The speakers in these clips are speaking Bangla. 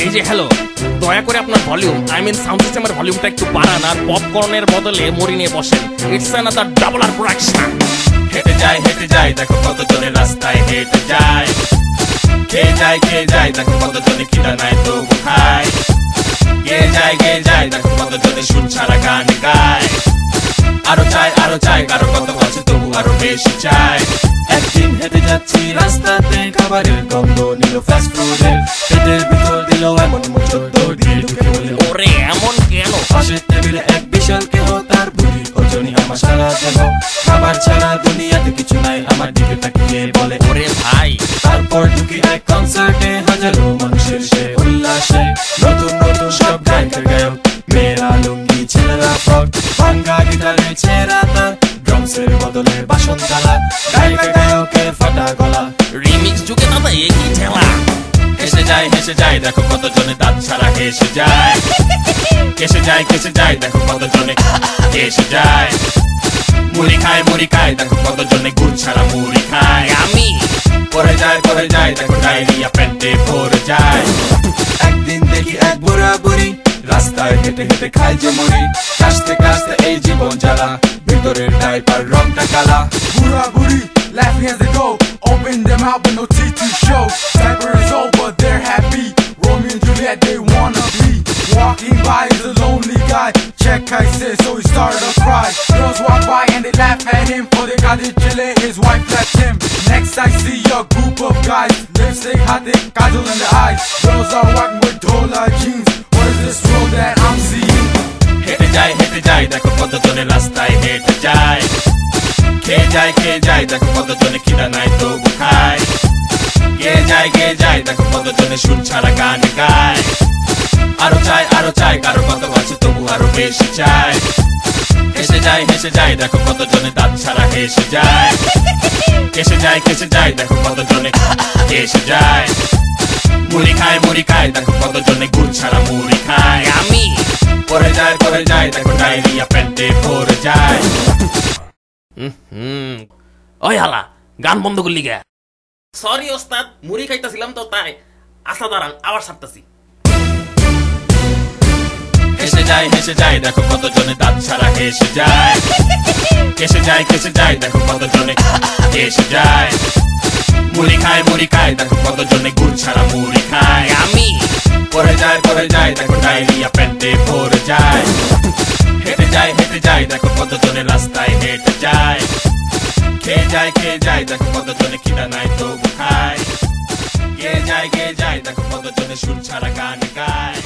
এই যে হ্যালো, দয়া করে আপনার ভলিউম সাউন্ড সিস্টেমের ভলিউমটা একটু বাড়ান আর পপকর্নের বদলে মরি নিয়ে বসেন। ইটস অ্যানাদার ডাবল আর প্রোডাকশন। হেঁটে যায় দেখো কতজনে রাস্তায় হেঁটে যায়। খেয়ে যায় দেখো কতজনে খিদা নাই তবু খায়। গেয়ে যায় দেখো কতজনে সুর ছাড়া গান গায়। আরো চাই কারো কত আছে তবু আরো বেশি চায়। একদিন হেঁটে যাচ্ছি রাস্তাতে, খাবারের গন্ধ নিল ফাস্ট ফুডের। পেটের ভিতর দিল এমন মুচড় দৌড় দিয়ে ঢুকে বলে ওরে এমন কেন? পাশের টেবিলে এক বিশাল কেহ, তার বুড়ি ওজনই আমার সারা দেহ। খাবার ছাড়া দুনিয়াতে কিছু নাই, আমার দিকে তাকিয়ে বলে ওরে ভাই। তারপর ঢুকি এক কনসার্টে, হাজারো মানুষের সে উল্লাসে। নতুন সব গায়কের গায়ক, মেয়েরা লুঙ্গি ছেলেরা ফ্রক। ভাঙ্গা গিটারে ছেঁড়া তার, ড্রামসের বদলে বাসন থালা। গায়কের ফাটা গলা, রিমিক্স যুগে দাদা একই ঠেলা। হেসে যায় দেখো কতজনে দাঁত ছাড়া হেসে যায়। কেসে যায় দেখো কতজনে হেসে যায়। মুড়ি খায় দেখো কতজনে গুড় ছাড়া মুড়ি খায়। আমি পরে যায় দেখো ডায়রিয়া পেটে ভরে যায়। একদিন দেখি এক বুড়া বুড়ি রাস্তায় হেঁটে হেঁটে খায় যে মুড়ি। কাশতে এই জীবন জ্বালা, ভিতরের ডাইপার রংটা কালা। Buddha booty, laughing as they go. Open them out but no teeth to show. Diaper is old but they're happy. Romeo and Juliet they wanna be. Walking by is a lonely guy. Check I said so he started to cry. Girls walk by and they laugh at him, for they got it chile, his wife left him. Next I see a group of guys, lipstick hot, they kajal in their eyes. Girls are walking with Dola jeans. What is this world that I'm seeing? হেঁটে যায় দেখো কতজনে রাস্তায় হেঁটে যায়। খেয়ে যায় দেখো কতজনে খিদা নাই তবু খায়। গেয়ে যায় দেখো কতজনে সুর ছাড়া গান গায়। আরো চাই কারো কত আছে তবু আরো বেশি চায়। হেসে যায় দেখো কতজনে দাঁত ছাড়া হেসে যায়। কেসে যায় দেখো কতজনে হেসে যায়। মুড়ি খায় দেখো কতজনে গুড় ছাড়া মুড়ি খায়। আমি পরে যায় দেখো ডায়রিয়া পেটে ভরে যায়। ওই হালা, গান বন্ধ করলি গে? সরি ওস্তাদ, মুড়ি খাইতেছিলাম তো তাই। আসা দাঁড়ান, আবার ছাড়তেছি। হেসে যায় দেখো কতজনে দাঁত ছাড়া হেসে যায়। কেসে যায় দেখো কতজনে হেসে যায়। মুড়ি খায় দেখো কতজনে গুড় ছাড়া মুড়ি খায়। আমি পরে যায় দেখো ডায়রিয়া পেটে ভরে যায়। হেঁটে যায় দেখো কতজনে রাস্তায় হেঁটে যায়। খেয়ে যায় দেখো কতজনে খিদা নাই তবু খায়। গেয়ে যায় দেখো কতজনে সুর ছাড়া গান গায়।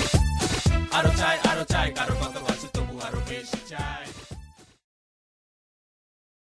আরো চাই কারো কত আছে তবু আরো বেশি চায়।